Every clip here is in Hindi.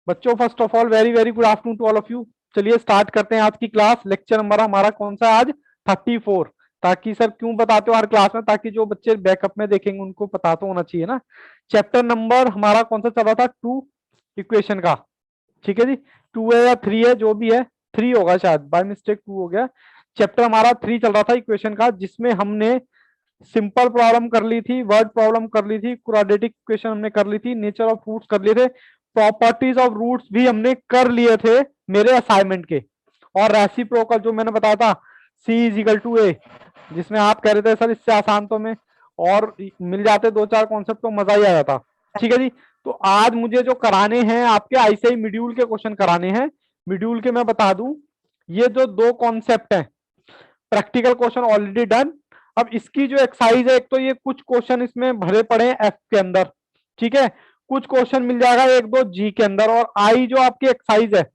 बच्चों first of all very very good afternoon to all of you. चलिए स्टार्ट करते हैं आज की क्लास। लेक्चर नंबर हमारा कौन सा है आज? 34। ताकि सर क्यों बताते हो हर क्लास में, ताकि जो बच्चे बैकअप में देखेंगे उनको पता तो होना चाहिए ना। चैप्टर नंबर हमारा कौन सा चल रहा था? 2 इक्वेशन का। ठीक है जी, 2 है या 3 है, जो भी है 3 होगा, शायद बाय मिस्टेक 2 हो गया। चैप्टर हमारा 3 चल रहा था इक्वेशन का, जिसमें हमने सिंपल प्रॉब्लम कर ली थी, वर्ड प्रॉब्लम कर ली थी, क्वाड्रेटिक इक्वेशन हमने कर ली थी, नेचर ऑफ रूट्स कर लिए थे, प्रॉपर्टीज ऑफ रूट्स भी हमने कर लिए थे मेरे असाइनमेंट के। और रेसिप्रोकल जो मैंने बताया था, C इज इक्वल टू ए, जिसमें आप कह रहे थे सर इससे आसान तो में और मिल जाते 2-4 कॉन्सेप्ट तो मजा ही आ जाता। ठीक है जी, तो आज मुझे जो कराने हैं आपके आईसीआई मॉड्यूल के क्वेश्चन कराने हैं। मॉड्यूल के मैं बता दूं, ये जो 2 कॉन्सेप्ट हैं, प्रैक्टिकल क्वेश्चन ऑलरेडी डन। अब इसकी जो एक्सरसाइज है, एक तो ये कुछ क्वेश्चन इसमें भरे पड़े हैं एफ के अंदर, ठीक है, कुछ क्वेश्चन मिल जाएगा 1-2 जी के अंदर, और आई जो आपकी एक्सरसाइज है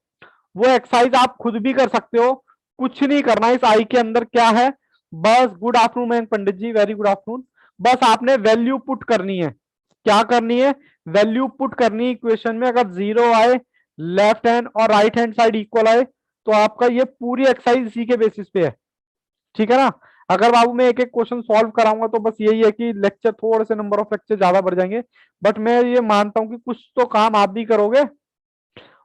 वो एक्सरसाइज आप खुद भी कर सकते हो। कुछ नहीं करना इस आई के अंदर, क्या है बस, गुड आफ्टरनून मयंक पंडित जी, वेरी गुड आफ्टरनून। बस आपने वैल्यू पुट करनी है। क्या करनी है? वैल्यू पुट करनी है इक्वेशन में। अगर 0 आए, लेफ्ट हैंड और राइट हैंड साइड इक्वल आए, तो आपका ये पूरी एक्सरसाइज इसी के बेसिस पे है। ठीक है ना। अगर बाबू मैं एक एक क्वेश्चन सॉल्व कराऊंगा तो बस यही है कि लेक्चर थोड़े से नंबर ऑफ लेक्चर ज्यादा बढ़ जाएंगे, बट मैं ये मानता हूं कि कुछ तो काम आप भी करोगे,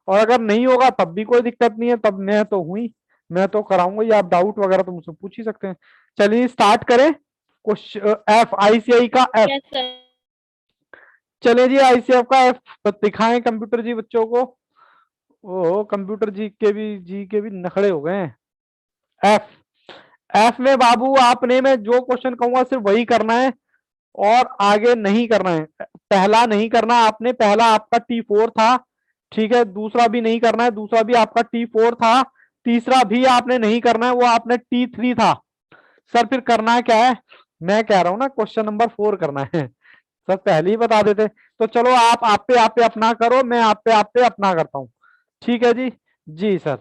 और अगर नहीं होगा तब भी कोई दिक्कत नहीं है, तब मैं तो हुई, मैं तो कराऊंगा। ये आप डाउट वगैरह तो मुझसे पूछ ही सकते हैं। चलिए स्टार्ट करें। क्वेश्चन एफ, आईसीआई का एफ। Yes sir. चलिए जी, आईसीआई का एफ दिखाएं कंप्यूटर जी बच्चों को। ओ कंप्यूटर जी के भी नखड़े हो गए हैं। एफ, एफ में बाबू आपने, मैं जो क्वेश्चन कहूंगा सिर्फ वही करना है और आगे नहीं करना है। पहला नहीं करना आपने, पहला आपका T4 था, ठीक है। दूसरा भी नहीं करना है, दूसरा भी आपका T4 था। तीसरा भी आपने नहीं करना है, वो आपने T3 था। सर फिर करना है क्या है? मैं कह रहा हूं ना, क्वेश्चन नंबर 4 करना है। सर पहले ही बता देते। तो चलो आप पे अपना करो, मैं आप पे अपना करता हूं। ठीक है जी। जी सर।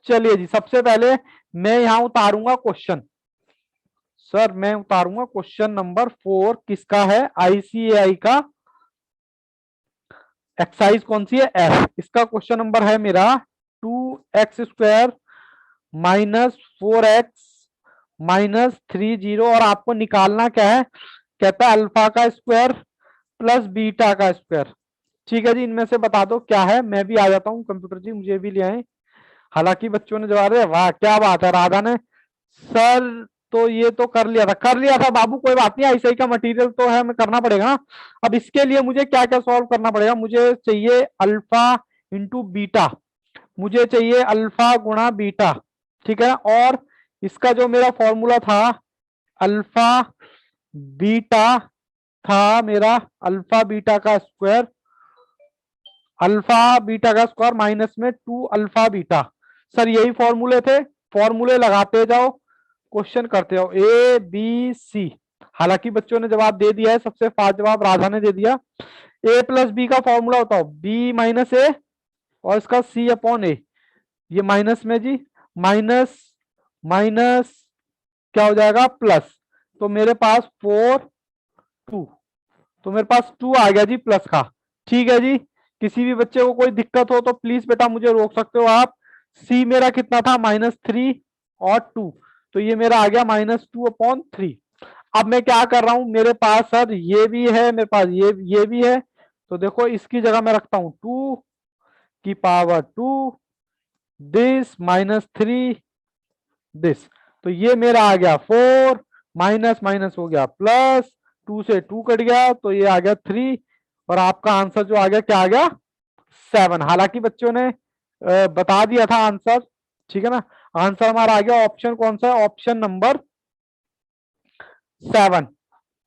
चलिए जी, सबसे पहले मैं यहां उतारूंगा क्वेश्चन। सर मैं उतारूंगा क्वेश्चन नंबर 4, किसका है? आईसीएआई का। एक्सरसाइज कौन सी है? एफ। इसका क्वेश्चन नंबर है मेरा 2x² माइनस 4x माइनस 30, और आपको निकालना क्या है? कहता है अल्फा का स्क्वायर प्लस बीटा का स्क्वायर। ठीक है जी, इनमें से बता दो क्या है। मैं भी आ जाता हूँ कंप्यूटर जी, मुझे भी ले आए। हालांकि बच्चों ने जवाब दिया, वाह क्या बात है राधा ने। सर तो ये तो कर लिया था बाबू, कोई बात नहीं, ऐसे ही का मटेरियल तो है, हमें करना पड़ेगा ना। अब इसके लिए मुझे क्या क्या सॉल्व करना पड़ेगा? मुझे चाहिए अल्फा इंटू बीटा, मुझे चाहिए अल्फा गुणा बीटा, ठीक है। और इसका जो मेरा फॉर्मूला था, अल्फा बीटा था मेरा, अल्फा बीटा का स्क्वायर, अल्फा बीटा का स्क्वायर माइनस में 2 अल्फा बीटा। सर यही फॉर्मूले थे, फॉर्मूले लगाते जाओ, क्वेश्चन करते हो ए बी सी। हालांकि बच्चों ने जवाब दे दिया है, सबसे फास्ट जवाब राधा ने दे दिया। ए प्लस बी का फॉर्मूला बताओ, बी माइनस ए और इसका सी अपॉन ए। ये माइनस में जी, माइनस माइनस क्या हो जाएगा? प्लस। तो मेरे पास 4 2, तो मेरे पास 2 आ गया जी प्लस का। ठीक है जी, किसी भी बच्चे को कोई दिक्कत हो तो प्लीज बेटा मुझे रोक सकते हो आप। सी मेरा कितना था? -3 और 2, तो ये मेरा आ गया -2/3। अब मैं क्या कर रहा हूं, मेरे पास सर ये भी है, मेरे पास ये भी है, तो देखो इसकी जगह मैं रखता हूं 2 की पावर 2 दिस -3 दिस। तो ये मेरा आ गया 4, माइनस माइनस हो गया प्लस, 2 से 2 कट गया तो ये आ गया 3, और आपका आंसर जो आ गया क्या आ गया? 7। हालांकि बच्चों ने बता दिया था आंसर, ठीक है ना। आंसर हमारा आ गया, ऑप्शन कौन सा है? Option number 7।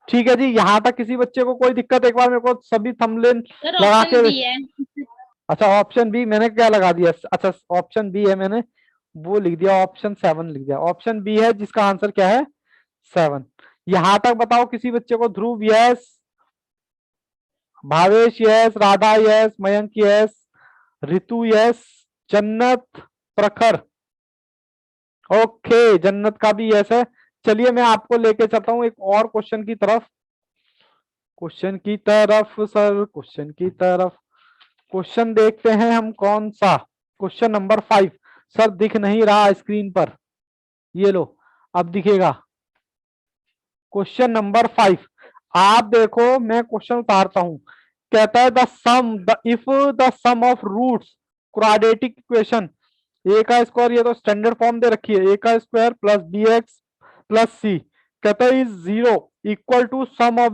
ठीक है जी, यहां तक किसी बच्चे को कोई दिक्कत? एक बार मेरे को सभी थंबनेल सर लगा ऑप्शन के। बी है। अच्छा ऑप्शन बी मैंने क्या लगा दिया? अच्छा ऑप्शन बी है, मैंने वो लिख दिया, ऑप्शन 7 लिख दिया। ऑप्शन बी है जिसका आंसर क्या है? 7। यहां तक बताओ किसी बच्चे को? Dhruv yes, Bhavesh yes, Radha yes, Mayank yes, Ritu yes, Jannat, Prakhar, okay जन्नत का भी यस है। चलिए मैं आपको लेके चलता हूं एक और क्वेश्चन की तरफ, क्वेश्चन की तरफ सर, क्वेश्चन की तरफ। क्वेश्चन देखते हैं हम कौन सा, क्वेश्चन नंबर 5। सर दिख नहीं रहा स्क्रीन पर, ये लो अब दिखेगा। क्वेश्चन नंबर 5, आप देखो मैं क्वेश्चन उतारता हूं। कहता है if the sum of roots quadratic equation a का स्क्वायर, ये तो स्टैंडर्ड फॉर्म दे रखी है, ए का square plus b x plus c, कहता है is zero equal to sum of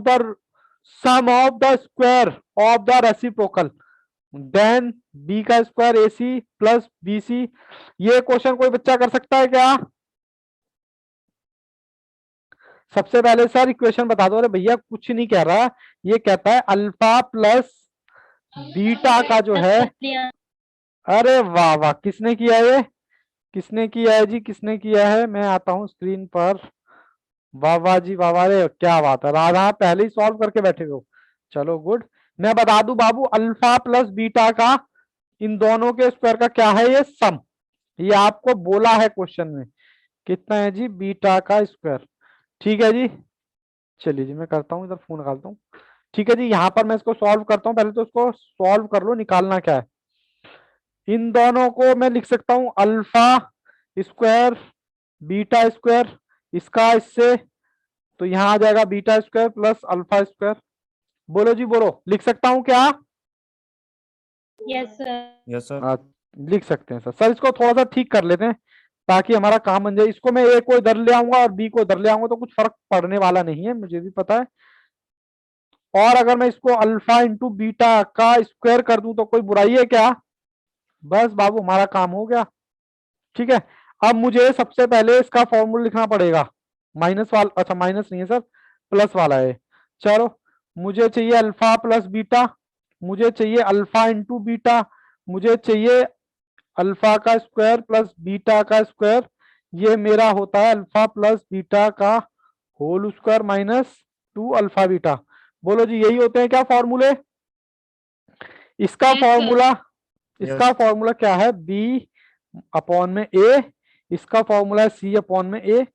the square of the reciprocal, then b का square a c plus b c. ये क्वेश्चन कोई बच्चा कर सकता है क्या? सबसे पहले सर इक्वेशन बता दो। अरे भैया कुछ नहीं कह रहा, ये कहता है अल्फा प्लस बीटा का जो है, अरे वाह वाह, किसने किया ये, किसने किया है जी, किसने किया है? मैं आता हूं स्क्रीन पर। वाह वाह जी वाह वाह, अरे क्या बात है राधा, पहले ही सॉल्व करके बैठे हो। चलो गुड। मैं बता दूं बाबू, अल्फा प्लस बीटा का इन दोनों के स्क्वायर का क्या है, ये सम। ये आपको बोला है क्वेश्चन में, कितना है जी, बीटा का स्क्वायर। ठीक है जी, चलिए जी मैं करता हूँ, इधर फोन निकालता हूँ। ठीक है जी, यहाँ पर मैं इसको सॉल्व करता हूँ, पहले तो इसको सॉल्व कर लो, निकालना क्या है। इन दोनों को मैं लिख सकता हूं अल्फा स्क्वायर बीटा स्क्वायर, इसका इससे, तो यहां आ जाएगा beta square plus alpha square. बोलो जी बोलो, लिख सकता हूं क्या? Yes sir. Yes sir. लिख सकते हैं सर। सर इसको थोड़ा सा ठीक कर लेते हैं ताकि हमारा काम बन जाए। इसको मैं ए को इधर ले आऊंगा और बी को इधर ले आऊंगा तो कुछ फर्क पड़ने वाला नहीं है, मुझे भी पता है। और अगर मैं इसको अल्फा इंटू बीटा का स्क्वायर कर दूं तो कोई बुराई है क्या? बस बाबू हमारा काम हो गया। ठीक है, अब मुझे सबसे पहले इसका फॉर्मूला लिखना पड़ेगा। माइनस वाला, अच्छा माइनस नहीं है सर, प्लस वाला है। चलो, मुझे चाहिए अल्फा प्लस बीटा, मुझे चाहिए अल्फा इंटू बीटा, मुझे चाहिए अल्फा का स्क्वायर प्लस बीटा का स्क्वायर। ये मेरा होता है अल्फा प्लस बीटा का whole square minus 2 alpha beta. बोलो जी यही होते हैं क्या फॉर्मूले? इसका Yes, sir. फॉर्मूला, इसका Yes. फॉर्मूला क्या है, बी अपॉन में ए, इसका फॉर्मूला है सी अपॉन में ए।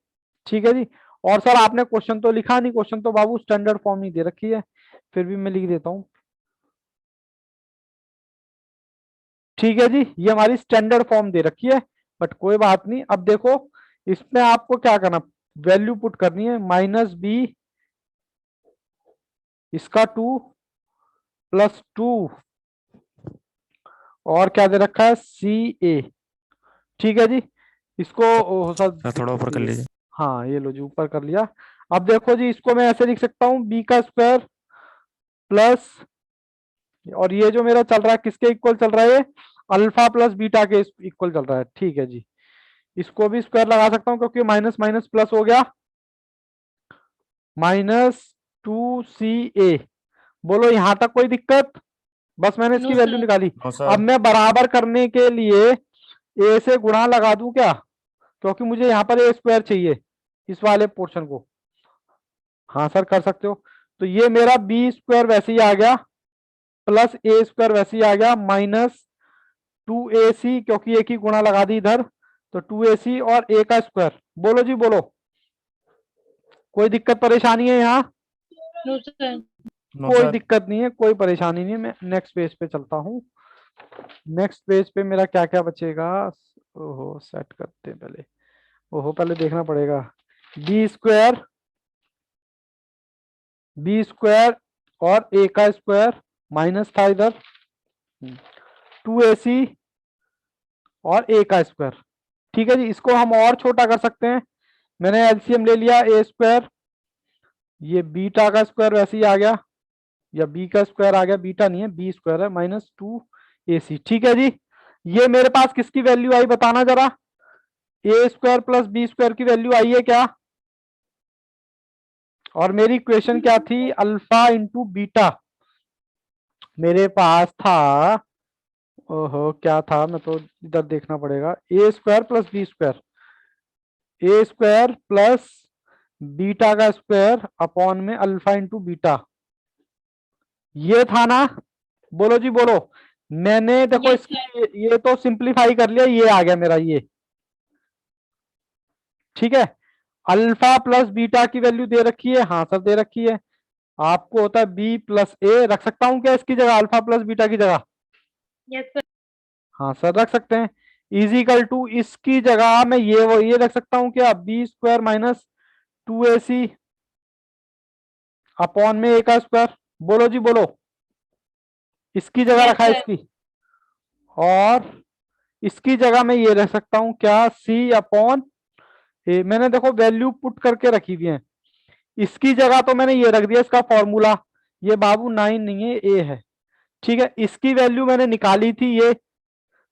ठीक है जी। और सर आपने क्वेश्चन तो लिखा नहीं, क्वेश्चन तो बाबू स्टैंडर्ड फॉर्म ही दे रखी है, फिर भी मैं लिख देता हूं। ठीक है जी, ये हमारी स्टैंडर्ड फॉर्म दे रखी है, बट कोई बात नहीं। अब देखो इसमें आपको क्या करना, वैल्यू पुट करनी है, माइनस बी इसका 2 प्लस 2, और क्या दे रखा है, सी ए। ठीक है जी, इसको सर थोड़ा ऊपर कर लीजिए। हाँ ये लो जी ऊपर कर लिया। अब देखो जी, इसको मैं ऐसे लिख सकता हूँ, बी का स्क्वायर प्लस, और ये जो मेरा चल रहा है किसके इक्वल चल रहा है, ये अल्फा प्लस बीटा के इक्वल चल रहा है। ठीक है जी, इसको भी स्क्वायर लगा सकता हूँ क्योंकि माइनस माइनस प्लस हो गया, माइनस 2 CA। बोलो यहां तक कोई दिक्कत? बस मैंने इसकी No, वैल्यू sir. निकाली। नो अब सर। मैं बराबर करने के लिए ए से गुणा लगा दूं क्या, क्योंकि मुझे यहाँ पर ए स्क्वायर चाहिए इस वाले पोर्शन को। हाँ सर कर सकते हो। तो ये मेरा बी स्क्वायर वैसे ही आ गया, प्लस ए स्क्वायर वैसे ही आ गया, माइनस 2AC, क्योंकि एक ही गुणा लगा दी इधर, तो 2AC और ए का स्क्वायर। बोलो जी बोलो, कोई दिक्कत परेशानी है यहाँ? No, sir. नो कोई सर। दिक्कत नहीं है, कोई परेशानी नहीं है। मैं नेक्स्ट पेज पे चलता हूँ। नेक्स्ट पेज पे मेरा क्या क्या बचेगा, ओहो सेट करते हैं पहले, ओहो पहले देखना पड़ेगा। बी स्क्वायर, बी स्क्वायर और ए का स्क्वायर माइनस था इधर, 2AC और ए का स्क्वायर। ठीक है जी, इसको हम और छोटा कर सकते हैं। मैंने एलसीएम ले लिया, ए स्क्वायर, ये बीटा का स्क्वायर वैसे ही आ गया, या बी का स्क्वायर आ गया, बीटा नहीं है बी स्क्वायर है, माइनस 2AC। ठीक है जी, ये मेरे पास किसकी वैल्यू आई बताना जरा, ए स्क्वायर प्लस बी स्क्वायर की वैल्यू आई है क्या? और मेरी इक्वेशन क्या थी, अल्फा इंटू बीटा। मेरे पास था, ओहो क्या था, मैं तो इधर देखना पड़ेगा, ए स्क्वायर प्लस बी स्क्वायर, ए स्क्वायर प्लस बीटा का स्क्वायर अपॉन में अल्फा इंटू बीटा, ये था ना? बोलो जी बोलो। मैंने देखो Yes, इसकी ये तो सिंप्लीफाई कर लिया, ये आ गया मेरा ये। ठीक है, अल्फा प्लस बीटा की वैल्यू दे रखी है, हाँ सर दे रखी है। आपको होता है बी प्लस ए, रख सकता हूं क्या इसकी जगह, अल्फा प्लस बीटा की जगह? Yes, sir. हाँ सर रख सकते हैं। इजिकल टू इसकी जगह मैं ये रख सकता हूँ क्या, B square minus 2ac upon में ए का स्क्वायर। बोलो जी बोलो, इसकी जगह Yes, रखा है sir. इसकी, और इसकी जगह मैं ये रख सकता हूँ क्या, सी अपॉन ए। मैंने देखो वैल्यू पुट करके रखी हुई है, इसकी जगह तो मैंने ये रख दिया इसका फॉर्मूला, ये बाबू 9 नहीं है, ए है। ठीक है, इसकी वैल्यू मैंने निकाली थी ये,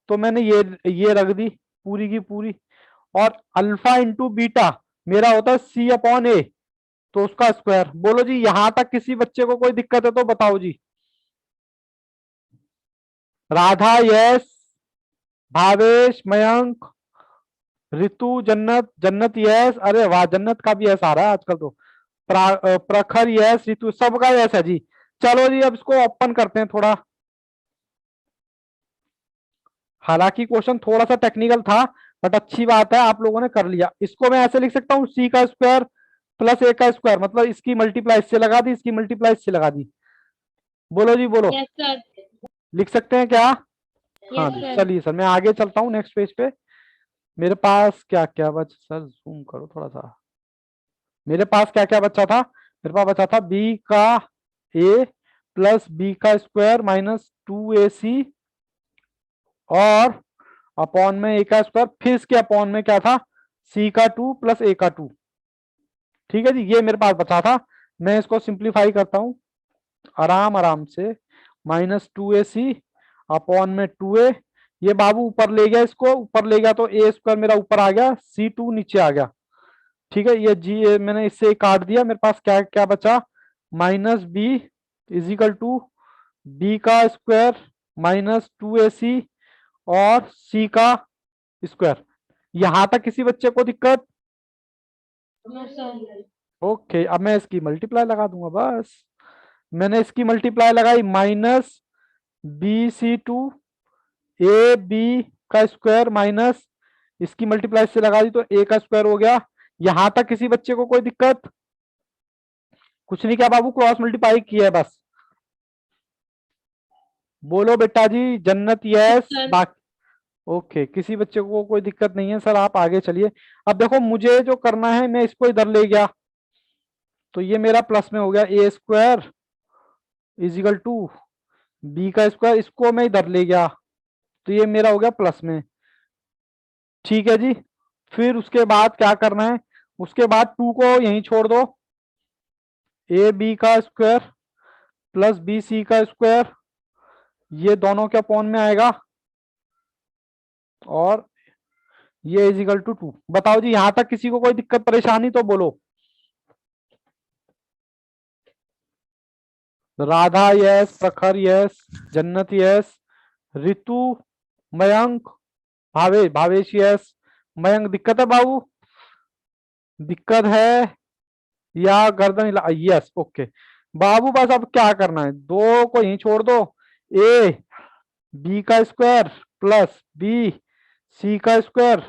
तो मैंने ये रख दी पूरी की पूरी। और अल्फा इंटू बीटा मेरा होता है सी अपॉन ए, तो उसका स्क्वायर। बोलो जी यहां तक किसी बच्चे को कोई दिक्कत है तो बताओ जी। राधा यस, भावेश, मयंक, ऋतु, जन्नत, जन्नत यस, अरे वाह जन्नत का भी यस आ रहा है आजकल तो। प्रखर यस, ऋतु सबका यस है जी। चलो जी अब इसको ओपन करते हैं थोड़ा। हालांकि क्वेश्चन थोड़ा सा टेक्निकल था, बट अच्छी बात है आप लोगों ने कर लिया। इसको मैं ऐसे लिख सकता हूँ, सी का स्क्वायर प्लस ए का स्क्वायर, मतलब इसकी मल्टीप्लाई इससे लगा दी, इसकी मल्टीप्लाई इससे लगा दी। बोलो जी बोलो, Yes, sir. लिख सकते हैं क्या? हाँ Yes, जी sir. चलिए सर मैं आगे चलता हूँ नेक्स्ट पेज पे। मेरे पास क्या क्या बच, सर जूम करो थोड़ा सा। मेरे पास क्या क्या बचा था, मेरे पास बचा था बी का ए प्लस बी का स्क्वायर माइनस 2ac और अपॉन में ए का स्क्वायर, फिर इसके अपॉन में क्या था, सी का 2 प्लस ए का 2। ठीक है जी, ये मेरे पास बचा था। मैं इसको सिंप्लीफाई करता हूं आराम आराम से। -2ac अपॉन में 2a, ये बाबू ऊपर ले गया, इसको ऊपर ले गया तो ए स्क्वायर मेरा ऊपर आ गया, c2 नीचे आ गया। ठीक है, ये जी मैंने इससे काट दिया, मेरे पास क्या क्या बचा, -b इजिकल टू बी का स्क्वायर -2ac और सी का स्क्वायर। यहां तक किसी बच्चे को दिक्कत? No, sir. ओके, अब मैं इसकी मल्टीप्लाई लगा दूंगा बस। मैंने इसकी मल्टीप्लाई लगाई, -bc2 ए बी का स्क्वायर माइनस इसकी मल्टीप्लाई से लगा दी तो ए का स्क्वायर हो गया। यहां तक किसी बच्चे को कोई दिक्कत? कुछ नहीं किया बाबू, क्रॉस मल्टीप्लाई किया है बस। बोलो बेटा जी, जन्नत Yes, यस, sir. बाकी ओके, किसी बच्चे को कोई दिक्कत नहीं है। सर आप आगे चलिए। अब देखो मुझे जो करना है, मैं इसको इधर ले गया तो ये मेरा प्लस में हो गया, ए स्क्वायर इजिकल टू बी का स्क्वायर, इसको मैं इधर ले गया तो ये मेरा हो गया प्लस में। ठीक है जी, फिर उसके बाद क्या करना है, उसके बाद 2 को यहीं छोड़ दो, ए बी का स्क्वायर प्लस बी सी का स्क्वायर, ये दोनों के अपॉन में आएगा और ये इजिकल टू 2। बताओ जी यहां तक किसी को कोई दिक्कत परेशानी तो बोलो। राधा यस, प्रखर यस, जन्नत यस, ऋतु, मयंक, भावेश यस। मयंक दिक्कत है बाबू, दिक्कत है या गर्दन हिला, यस ओके। बाबू बस अब क्या करना है, दो को यहीं छोड़ दो, ए बी का स्क्वायर प्लस बी सी का स्क्वायर,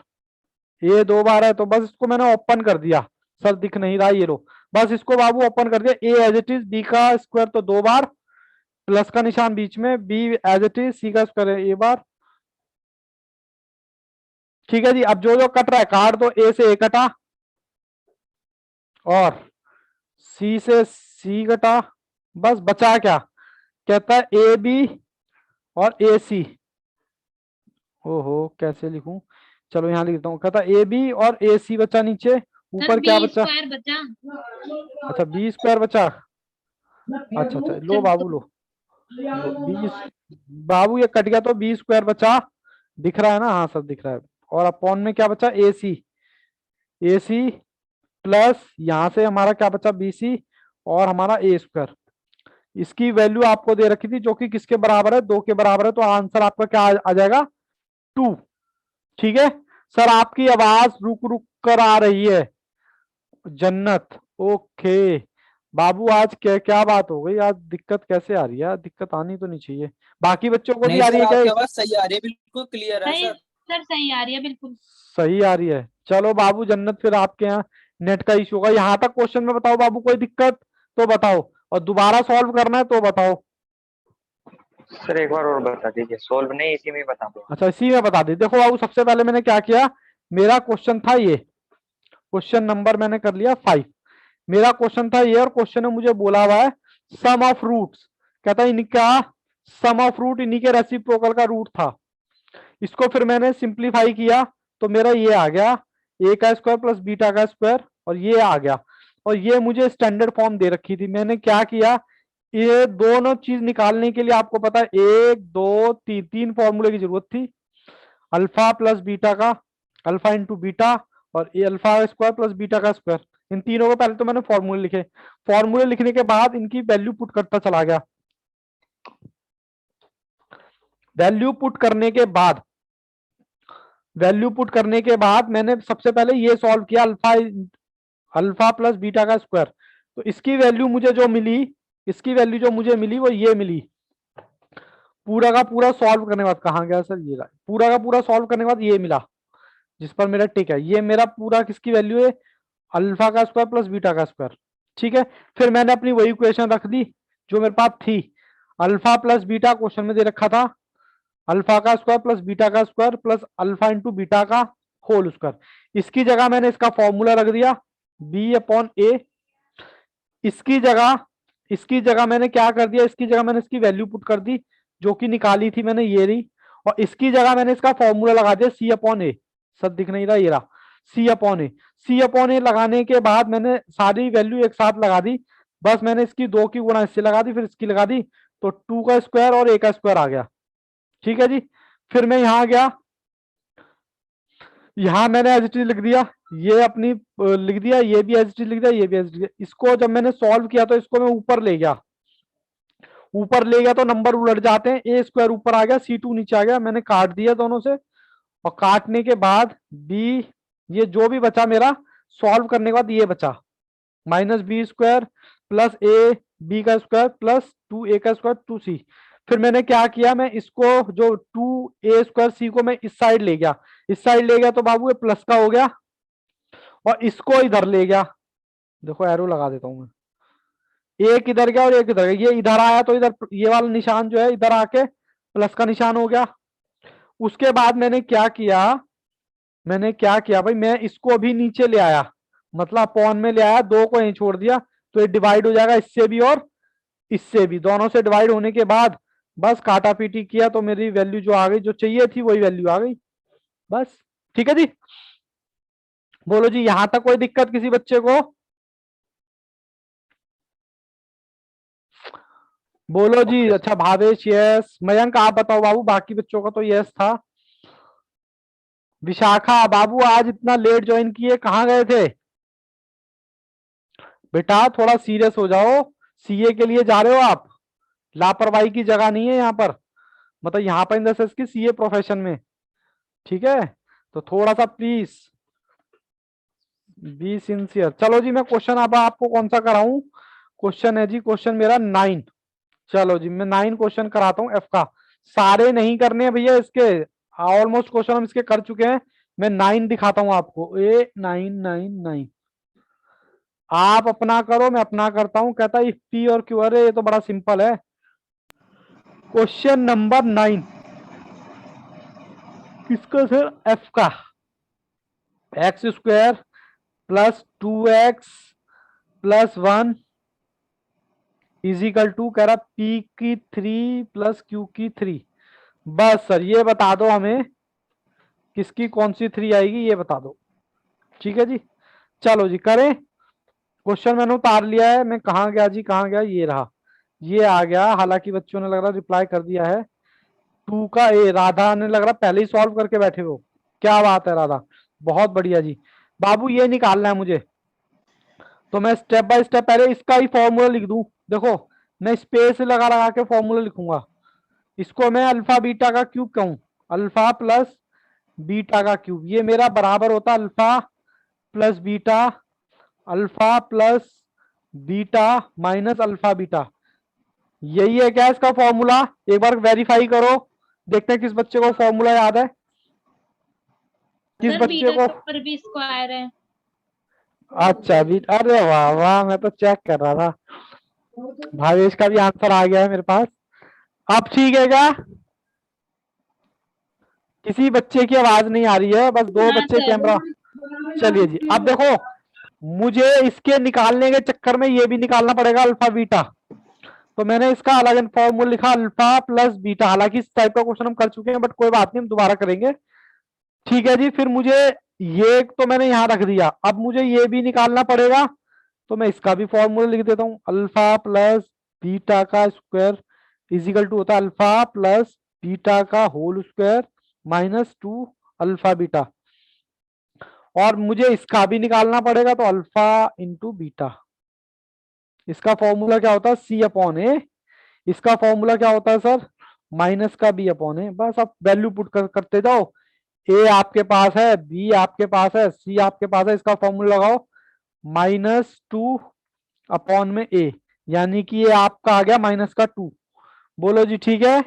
ये 2 बार है तो बस इसको मैंने ओपन कर दिया। सर दिख नहीं रहा, ये लो, बस इसको बाबू ओपन कर दिया। ए एज इट इज, बी का स्क्वायर तो 2 बार, प्लस का निशान बीच में, बी एज इट इज, सी का स्क्वायर है ए बार। ठीक है जी, अब जो जो कट रहा है काट दो, ए से ए कटा और सी से सी कटा, बस बचा क्या, कहता है ए बी और ए सी। ओहो कैसे लिखूं, चलो यहां लिखता हूं, कहता ए बी और ए सी बचा नीचे, सर ऊपर बी क्या बचा, स्क्वायर बचा। अच्छा बी स्क्वायर बचा। अच्छा अच्छा लो सर बाबू लो, लो बी, बाबू ये कट गया तो बी स्क्वायर बचा, दिख रहा है ना, हाँ सब दिख रहा है। और अपॉन में क्या बचा, ए सी, ए सी प्लस यहां से हमारा क्या बचा, बी सी और हमारा ए स्क्वायर। इसकी वैल्यू आपको दे रखी थी जो कि किसके बराबर है, 2 के बराबर है, तो आंसर आपका क्या आ जाएगा, 2। ठीक है सर, आपकी आवाज रुक रुक कर आ रही है, जन्नत ओके। बाबू आज क्या क्या बात हो गई, आज दिक्कत कैसे आ रही है, दिक्कत आनी तो नहीं चाहिए। बाकी बच्चों को भी नहीं आ रही सर, है क्या? आपकी आवाज सही आ रही है, बिल्कुल क्लियर है सही, सर। सर सही आ रही है बिल्कुल। सही आ रही है, चलो बाबू जन्नत, फिर आपके यहाँ नेट का इशू होगा। यहां तक क्वेश्चन में बताओ बाबू, कोई दिक्कत तो बताओ, और दोबारा सॉल्व करना है तो बताओ। सर एक बार और बता दीजिए, सोल्व नहीं इसी में बता दो। अच्छा इसी में बता दी। देखो बाबू सबसे पहले मैंने क्या किया, मेरा क्वेश्चन था ये, क्वेश्चन नंबर मैंने कर लिया 5। मेरा क्वेश्चन था ये और क्वेश्चन में मुझे बोला हुआ है सम ऑफ रूट्स, कहता है इनका सम ऑफ रूट इन्हीं के रेसिप्रोकल का रूट था। इसको फिर मैंने सिंप्लीफाई किया तो मेरा ये आ गया ए का स्क्वायर प्लस बीटा का स्क्वायर, और ये आ गया। और ये मुझे स्टैंडर्ड फॉर्म दे रखी थी। मैंने क्या किया, ये दोनों चीज निकालने के लिए आपको पता है 1 2 3 तीन फॉर्मूले की जरूरत थी। अल्फा प्लस बीटा का, अल्फा इंटू बीटा, और ये अल्फा स्क्वायर प्लस बीटा का स्क्वायर। इन तीनों को पहले तो मैंने फॉर्मूले लिखे, फॉर्मूले लिखने के बाद इनकी वैल्यू पुट करता चला गया। वैल्यू पुट करने के बाद, वैल्यू पुट करने के बाद मैंने सबसे पहले ये सॉल्व किया अल्फा, अल्फा प्लस बीटा का स्क्वायर। तो इसकी वैल्यू मुझे जो मिली, इसकी वैल्यू जो मुझे मिली वो ये मिली। पूरा का पूरा सॉल्व करने के बाद, कहाँ गया सर, ये रहा, पूरा का पूरा सॉल्व करने के बाद ये मिला जिस पर मेरा टिक है। ये मेरा पूरा किसकी वैल्यू है, अल्फा का स्क्वायर प्लस बीटा का स्क्वायर। ठीक है, फिर मैंने अपनी वही इक्वेशन रख दी जो मेरे पास थी। अल्फा प्लस बीटा क्वेश्चन में दे रखा था, अल्फा का स्क्वायर प्लस बीटा का square plus alpha into beta का होल स्क्वायर। इसकी जगह मैंने इसका फॉर्मूला रख दिया बी अपॉन ए। इसकी जगह मैंने क्या कर दिया, इसकी जगह मैंने इसकी वैल्यू पुट कर दी जो कि निकाली थी मैंने, ये रही। और इसकी जगह मैंने इसका फॉर्मूला लगा दिया सी अपॉन ए। सब दिख नहीं रहा, ये रहा सी अपॉन ए। सी अपॉन ए लगाने के बाद मैंने सारी वैल्यू एक साथ लगा दी। बस मैंने इसकी 2 की गुणा इससे लगा दी, फिर इसकी लगा दी, तो 2 का स्क्वायर और ए का स्क्वायर आ गया। ठीक है जी। फिर मैं यहां गया, यहां मैंने एज इट इज लिख दिया, ये अपनी लिख दिया, ये भी एज इट इज लिख दिया, ये भी एज इट इज। इसको जब मैंने सॉल्व किया तो इसको मैं ऊपर ले गया, ऊपर ले गया तो नंबर उलट जाते हैं। ए स्क्वायर ऊपर आ गया, सी टू नीचे आ गया। मैंने काट दिया दोनों से, और काटने के बाद बी, ये जो भी बचा मेरा सॉल्व करने के बाद ये बचा minus B square plus A B का स्क्वायर प्लस 2 ए का स्क्वायर 2 सी। फिर मैंने क्या किया, मैं इसको जो 2 ए स्क्वायर सी को मैं इस साइड ले गया, इस साइड ले गया तो बाबू ये प्लस का हो गया, और इसको इधर ले गया। देखो एरो लगा देता हूं मैं, एक इधर गया और एक इधर गया, ये इधर आया तो इधर ये वाला निशान जो है इधर आके प्लस का निशान हो गया। उसके बाद मैंने क्या किया, मैंने क्या किया भाई, मैं इसको भी नीचे ले आया, मतलब अपॉन में ले आया, 2 को यहीं छोड़ दिया, तो ये डिवाइड हो जाएगा इससे भी और इससे भी। दोनों से डिवाइड होने के बाद बस काटा पीटी किया तो मेरी वैल्यू जो आ गई, जो चाहिए थी वही वैल्यू आ गई बस। ठीक है जी, बोलो जी यहां तक कोई दिक्कत किसी बच्चे को? बोलो जी। ओके। अच्छा भावेश यस, मयंक आप बताओ बाबू, बाकी बच्चों का तो यस था। विशाखा बाबू आज इतना लेट ज्वाइन किए, कहाँ गए थे बेटा? थोड़ा सीरियस हो जाओ, सीए के लिए जा रहे हो आप, लापरवाही की जगह नहीं है यहाँ पर, मतलब यहाँ पर इन द सेंस की सीए प्रोफेशन में। ठीक है, तो थोड़ा सा प्लीज बी सिंसियर। चलो जी मैं क्वेश्चन अब आपको कौन सा कराऊं, क्वेश्चन है जी क्वेश्चन मेरा 9। चलो जी मैं 9 क्वेश्चन कराता हूँ एफ का। सारे नहीं करने हैं भैया इसके, ऑलमोस्ट क्वेश्चन हम इसके कर चुके हैं। मैं 9 दिखाता हूँ आपको, ए 9 9 9। आप अपना करो, मैं अपना करता हूं। कहता है पी और क्यू, अरे ये तो बड़ा सिंपल है। क्वेश्चन नंबर 9 किसका सर? एफ का। X square plus 2x plus 1 equal to, कह रहा पी की 3 प्लस क्यू की 3। बस सर ये बता दो हमें किसकी कौन सी 3 आएगी, ये बता दो। ठीक है जी, चलो जी करें। क्वेश्चन मैंने उतार लिया है, मैं कहाँ गया जी, कहाँ गया, ये रहा, ये आ गया। हालांकि बच्चों ने लग रहा रिप्लाई कर दिया है। 2 का ए, राधा ने लग रहा पहले ही सॉल्व करके बैठे हो, क्या बात है राधा, बहुत बढ़िया जी। बाबू ये निकालना है मुझे, तो मैं स्टेप बाय स्टेप पहले इसका ही फॉर्मूला लिख दूं। देखो मैं स्पेस लगा लगा के फॉर्मूला लिखूंगा। इसको मैं अल्फा बीटा का क्यूब कहूं, अल्फा प्लस बीटा का क्यूब, ये मेरा बराबर होता alpha plus beta, alpha plus beta minus alpha beta. यही है क्या इसका फॉर्मूला? एक बार वेरीफाई करो, देखते हैं किस बच्चे को फॉर्मूला याद है, किस सर बच्चे बीटा को। के ऊपर भी स्क्वायर है। अच्छा भी, अरे वाह वाह, मैं तो चेक कर रहा था। भावेश का भी आंसर आ गया है मेरे पास। अब ठीक है क्या? किसी बच्चे की आवाज नहीं आ रही है, बस दो हाँ बच्चे सर। कैमरा। चलिए जी, अब देखो मुझे इसके निकालने के चक्कर में ये भी निकालना पड़ेगा अल्फा बीटा। तो मैंने इसका अलग फॉर्मूला लिखा अल्फा प्लस बीटा। हालांकि इस टाइप का क्वेश्चन हम कर चुके हैं, बट कोई बात नहीं, हम दोबारा करेंगे। ठीक है जी, फिर मुझे ये तो मैंने यहां रख दिया, अब मुझे ये भी निकालना पड़ेगा। तो मैं इसका भी फॉर्मूला लिख देता हूं, अल्फा प्लस बीटा का स्क्वायर इजिकल टू होता है अल्फा प्लस बीटा का whole square minus 2 alpha beta. और मुझे इसका भी निकालना पड़ेगा, तो अल्फा इंटू बीटा। इसका फॉर्मूला क्या होता है? C upon A. इसका फॉर्मूला क्या होता है सर? माइनस का बी अपॉन ए। बस आप वैल्यू पुट करते जाओ। ए आपके पास है, बी आपके पास है, सी आपके पास है, इसका फॉर्मूला लगाओ -2 अपॉन में ए, यानी कि ये आपका आ गया -2। बोलो जी ठीक है।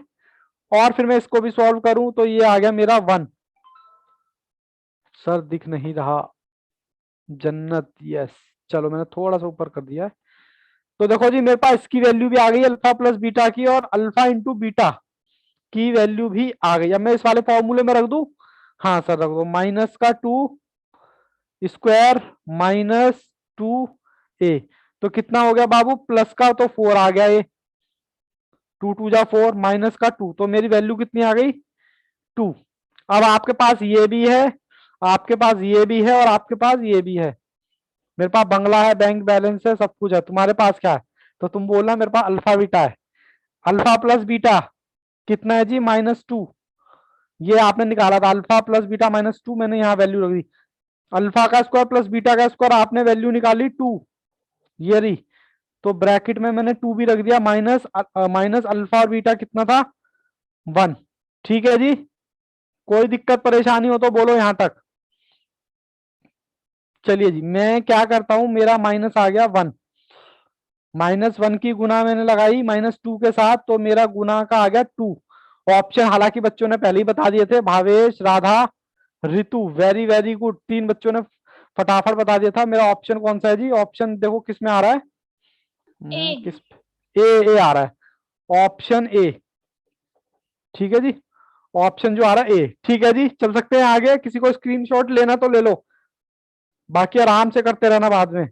और फिर मैं इसको भी सॉल्व करूं तो ये आ गया मेरा 1। सर दिख नहीं रहा, जन्नत, यस। चलो मैंने थोड़ा सा ऊपर कर दिया है। तो देखो जी मेरे पास इसकी वैल्यू भी आ गई अल्फा प्लस बीटा की, और अल्फा इंटू बीटा की वैल्यू भी आ गई। अब मैं इस वाले फॉर्मूले में रख दूं? हाँ सर रख दो, -2 स्क्वायर -2 ए। तो कितना हो गया बाबू? प्लस का तो 4 आ गया, ये 2 2 जा 4, माइनस का 2, तो मेरी वैल्यू कितनी आ गई? 2। अब आपके पास ये भी है, आपके पास ये भी है, और आपके पास ये भी है। मेरे पास बंगला है, बैंक बैलेंस है, सब कुछ है। तुम्हारे पास क्या है? तो तुम बोलना मेरे पास अल्फा बीटा है। अल्फा प्लस बीटा कितना है जी? -2। ये आपने निकाला था अल्फा प्लस बीटा -2, मैंने यहाँ वैल्यू रख दी। अल्फा का स्क्वायर प्लस बीटा का स्क्वायर आपने वैल्यू निकाली 2, ये रही। तो ब्रैकेट में मैंने 2 भी रख दिया, माइनस अल्फा और बीटा कितना था? 1। ठीक है जी, कोई दिक्कत परेशानी हो तो बोलो यहां तक। चलिए जी, मैं क्या करता हूं, मेरा माइनस आ गया 1, -1 की गुना मैंने लगाई -2 के साथ, तो मेरा गुना का आ गया 2। ऑप्शन हालांकि बच्चों ने पहले ही बता दिए थे, भावेश, राधा, ऋतु, वेरी वेरी गुड, 3 बच्चों ने फटाफट बता दिया था। मेरा ऑप्शन कौन सा है जी? ऑप्शन देखो किस में आ रहा है? ए। किस? ए आ रहा है, ऑप्शन ए। ठीक है जी, ऑप्शन जो आ रहा है ए। ठीक है जी, चल सकते हैं आगे। किसी को स्क्रीनशॉट लेना तो ले लो, बाकी आराम से करते रहना बाद में।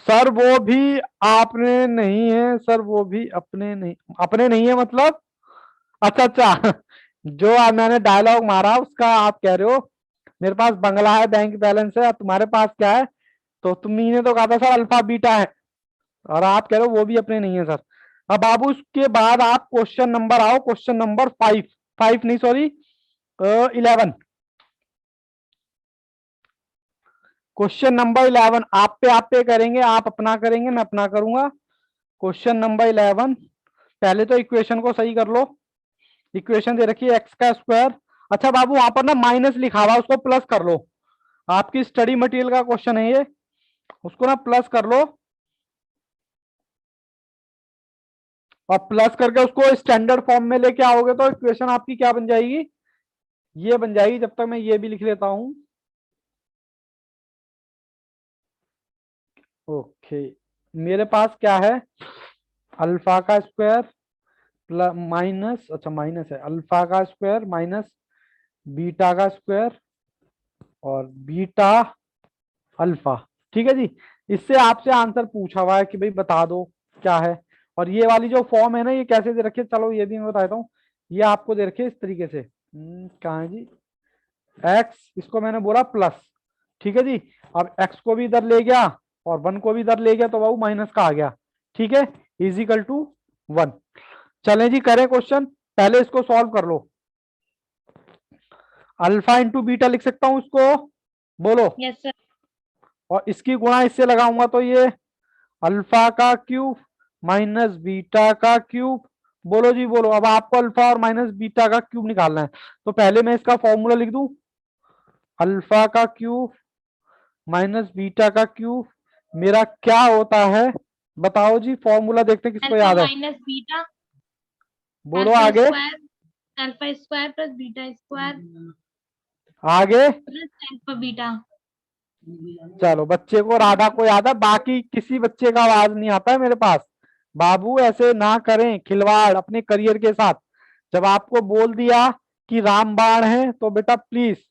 सर वो भी आपने नहीं है, सर वो भी अपने नहीं, अपने नहीं है मतलब? अच्छा अच्छा जो मैंने डायलॉग मारा उसका आप कह रहे हो। मेरे पास बंगला है, बैंक बैलेंस है, तुम्हारे पास क्या है? तो तुमने तो कहा था सर अल्फा बीटा है, और आप कह रहे हो वो भी अपने नहीं है सर। अब बाबू उसके बाद आप क्वेश्चन नंबर आओ, क्वेश्चन नंबर 5, 5 नहीं सॉरी 11। क्वेश्चन नंबर 11 आप पे करेंगे, आप अपना करेंगे, मैं अपना करूंगा। क्वेश्चन नंबर 11, पहले तो इक्वेशन को सही कर लो। इक्वेशन दे रखी है एक्स का स्क्वायर। अच्छा बाबू वहां पर ना माइनस लिखा हुआ, उसको प्लस कर लो। आपकी स्टडी मटेरियल का क्वेश्चन है ये, उसको ना प्लस कर लो। और प्लस करके उसको स्टैंडर्ड फॉर्म में लेके आओगे तो इक्वेशन आपकी क्या बन जाएगी? ये बन जाएगी। जब तक मैं ये भी लिख लेता हूं। ओके, मेरे पास क्या है? अल्फा का स्क्वायर प्लस माइनस, अच्छा माइनस है, अल्फा का स्क्वायर माइनस बीटा का स्क्वायर और बीटा अल्फा। ठीक है जी, इससे आपसे आंसर पूछा हुआ है कि भाई बता दो क्या है। और ये वाली जो फॉर्म है ना, ये कैसे दे रखी है, चलो ये भी मैं बताता हूँ। ये आपको दे रखी है इस तरीके से, कहाँ है जी? एक्स, इसको मैंने बोला प्लस। ठीक है जी, अब एक्स को भी इधर ले गया और 1 को भी इधर ले गया, तो वो माइनस का आ गया। ठीक है, इजिकल टू 1। चलें जी करें क्वेश्चन, पहले इसको सॉल्व कर लो। अल्फा इंटू बीटा लिख सकता हूं इसको? बोलो। Yes sir. और इसकी गुणा इससे लगाऊंगा तो ये अल्फा का क्यूब माइनस बीटा का क्यूब। बोलो जी बोलो, अब आपको अल्फा और माइनस बीटा का क्यूब निकालना है। तो पहले मैं इसका फॉर्मूला लिख दूं, अल्फा का क्यूब माइनस बीटा का क्यूब मेरा क्या होता है? बताओ जी, फॉर्मूला देखते हैं किसको अल्फा याद है। माइनस बीटा, बोलो अल्फा आगे। Square, alpha square plus beta square आगे। Plus alpha beta. चलो बच्चे को, राधा को याद है, बाकी किसी बच्चे का आवाज नहीं आता है मेरे पास। बाबू ऐसे ना करें खिलवाड़ अपने करियर के साथ। जब आपको बोल दिया कि रामबाण है तो बेटा प्लीज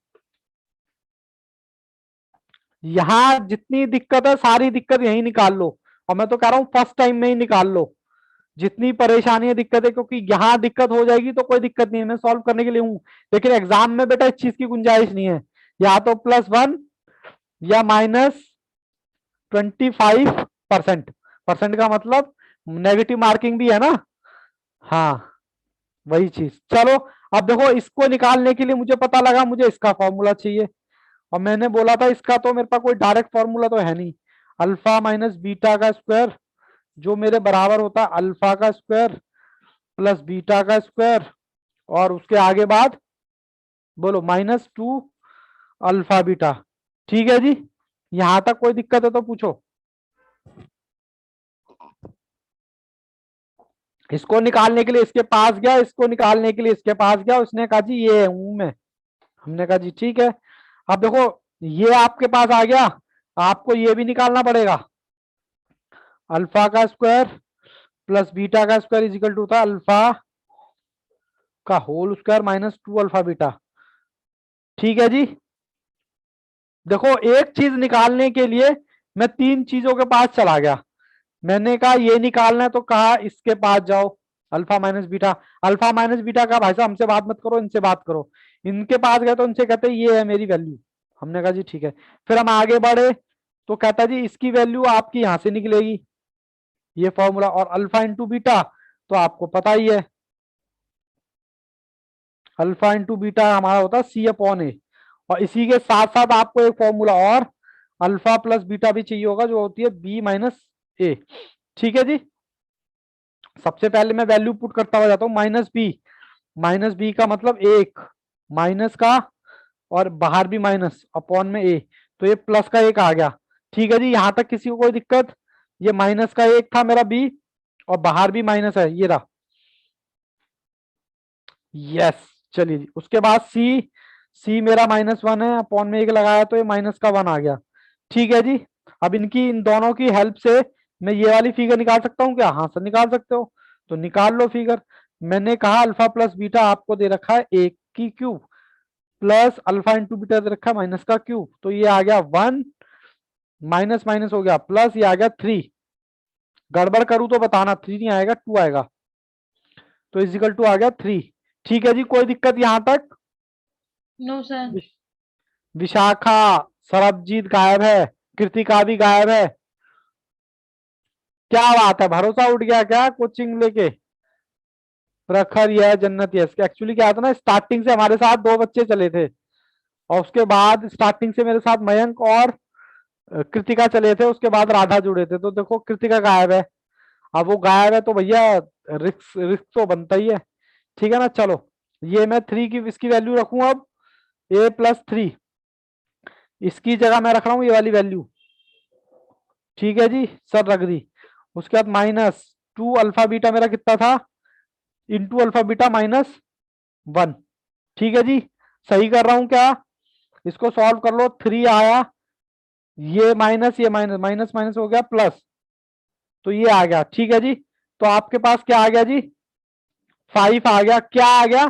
यहाँ जितनी दिक्कत है सारी दिक्कत यही निकाल लो। और मैं तो कह रहा हूँ फर्स्ट टाइम में ही निकाल लो जितनी परेशानी है दिक्कत है, क्योंकि यहाँ दिक्कत हो जाएगी तो कोई दिक्कत नहीं है, मैं सॉल्व करने के लिए हूँ। लेकिन एग्जाम में बेटा इस चीज की गुंजाइश नहीं है, या तो +1 या -25%। परसेंट का मतलब नेगेटिव मार्किंग भी है ना। हाँ वही चीज। चलो अब देखो इसको निकालने के लिए मुझे पता लगा मुझे इसका फॉर्मूला चाहिए, और मैंने बोला था इसका तो मेरे पास कोई डायरेक्ट फॉर्मूला तो है नहीं। अल्फा माइनस बीटा का स्क्वायर जो मेरे बराबर होता है अल्फा का स्क्वायर प्लस बीटा का स्क्वायर, और उसके आगे बाद बोलो -2 अल्फा बीटा। ठीक है जी, यहां तक कोई दिक्कत है तो पूछो। इसको निकालने के लिए इसके पास गया, इसको निकालने के लिए इसके पास गया, उसने कहा जी ये हूं मैं। हमने कहा जी ठीक है। अब देखो ये आपके पास आ गया, आपको ये भी निकालना पड़ेगा। अल्फा का स्क्वायर प्लस बीटा का स्क्वायर इजिकल टू था अल्फा का होल स्क्वायर -2 अल्फा बीटा। ठीक है जी। देखो एक चीज निकालने के लिए मैं 3 चीजों के पास चला गया। मैंने कहा ये निकालना है तो कहा इसके पास जाओ alpha minus beta. Alpha minus beta का भाई साहब हमसे बात मत करो, इनसे बात करो। इनके पास गए तो इनसे कहते ये है मेरी वैल्यू। हमने कहा जी ठीक है। फिर हम आगे बढ़े तो कहता जी इसकी वैल्यू आपकी यहां से निकलेगी, ये फॉर्मूला, और अल्फा इंटू बीटा तो आपको पता ही है अल्फा इंटू बीटा हमारा होता है C/A। और इसी के साथ साथ आपको एक फॉर्मूला और अल्फा प्लस बीटा भी चाहिए होगा जो होती है B-A। ठीक है जी। सबसे पहले मैं वैल्यू पुट करता हुआ जाता हूँ -B का मतलब 1 माइनस का और बाहर भी माइनस अपॉन में A, तो ये प्लस का 1 आ गया। ठीक है जी, यहां तक किसी को कोई दिक्कत? ये माइनस का 1 था मेरा B और बाहर भी माइनस है, ये रहा। यस चलिए जी। उसके बाद C मेरा -1 है, अपॉन में 1 लगाया तो ये -1 आ गया। ठीक है जी। अब इनकी इन दोनों की हेल्प से मैं ये वाली फिगर निकाल सकता हूँ क्या? हाँ सर निकाल सकते हो, तो निकाल लो फिगर। मैंने कहा अल्फा प्लस बीटा आपको दे रखा है 1 की cube plus alpha into beta दे रखा है माइनस का क्यूब, तो ये आ गया 1 माइनस माइनस हो गया प्लस, ये आ गया 3। गड़बड़ करूं तो बताना, 3 नहीं आएगा 2 आएगा, तो इजिकल टू आ गया 3। ठीक है जी, कोई दिक्कत यहां तक? No sir. विशाखा, सरबजीत गायब है, कृतिका भी गायब है। क्या बात है, भरोसा उठ गया क्या कोचिंग लेके? प्रखर यह जन्नत यस। एक्चुअली क्या था ना, स्टार्टिंग से हमारे साथ 2 बच्चे चले थे और उसके बाद स्टार्टिंग से मेरे साथ मयंक और कृतिका चले थे, उसके बाद राधा जुड़े थे। तो देखो कृतिका गायब है, अब वो गायब है तो भैया रिस्क रिस्क तो बनता ही है। ठीक है ना। चलो ये मैं 3 की इसकी वैल्यू रखूं अब A+3, इसकी जगह मैं रख रहा हूं ये वाली वैल्यू। ठीक है जी सर रख दी। उसके बाद -2 अल्फा बीटा मेरा कितना था, इंटू अल्फा बीटा -1। ठीक है जी, सही कर रहा हूं क्या? इसको सॉल्व कर लो, 3 आया, ये माइनस माइनस माइनस हो गया प्लस, तो ये आ गया। ठीक है जी, तो आपके पास क्या आ गया जी? 5 आ गया। क्या आ गया?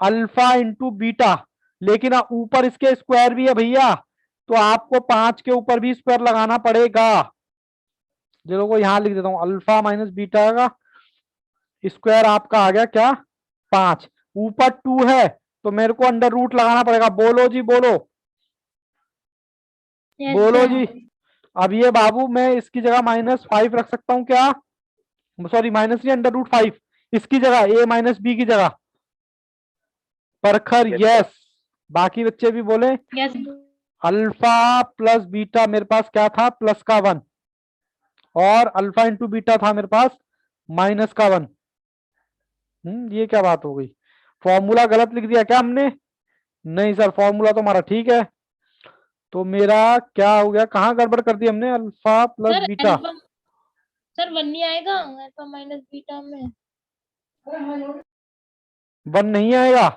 अल्फा इंटू बीटा, लेकिन ऊपर इसके स्क्वायर भी है भैया, तो आपको 5 के ऊपर भी स्क्वायर लगाना पड़ेगा। चलो को यहां लिख देता हूं, अल्फा माइनस बीटा का स्क्वायर आपका आ गया क्या? 5। ऊपर 2 है तो मेरे को अंडर रूट लगाना पड़ेगा। बोलो जी बोलो, यस बोलो सर। जी। अब ये बाबू मैं इसकी जगह -5 रख सकता हूं क्या? सॉरी माइनस नहीं, अंडर रूट 5 इसकी जगह, A-B की जगह। परखर Yes, यस। बाकी बच्चे भी बोले। यस अल्फा प्लस बीटा मेरे पास क्या था? प्लस का 1, और अल्फा इंटू बीटा था मेरे पास माइनस का 1। ये क्या बात हो गई? फॉर्मूला गलत लिख दिया क्या हमने? नहीं सर, फॉर्मूला तो हमारा ठीक है। तो मेरा क्या हो गया, कहाँ गड़बड़ कर दी हमने? Alpha plus sir. Beta alpha sir 1 नहीं आएगा अल्फा माइनस बीटा में? 1 नहीं आएगा।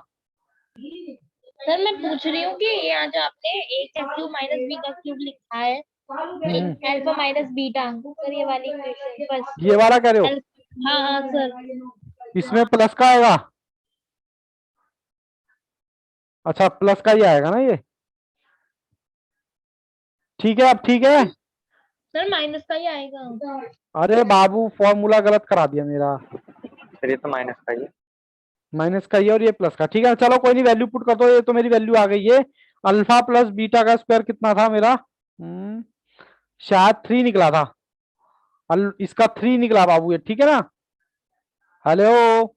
सर मैं पूछ रही हूँ कि यहाँ जो आपने a का क्यूब माइनस b का क्यूब लिखा है अल्फा माइनस बीटा सर, ये वाली इक्वेशन बस। ये वाला कह रहे हो? हाँ हाँ सर। इसमें प्लस का आएगा? अच्छा, प्लस का ही आएगा ना ये। ठीक है, अब ठीक है। सर माइनस का ही आएगा। अरे बाबू, फॉर्मूला गलत करा दिया मेरा। फिर ये तो माइनस का ही है। माइनस का ही है और ये प्लस का। ठीक है, चलो कोई नहीं, वैल्यू पुट कर दो। ये तो मेरी वैल्यू आ गई है। अल्फा प्लस बीटा का स्क्वायर कितना था मेरा? शायद 3 निकला था। इसका 3 निकला बाबू, ये ठीक है ना? हेलो,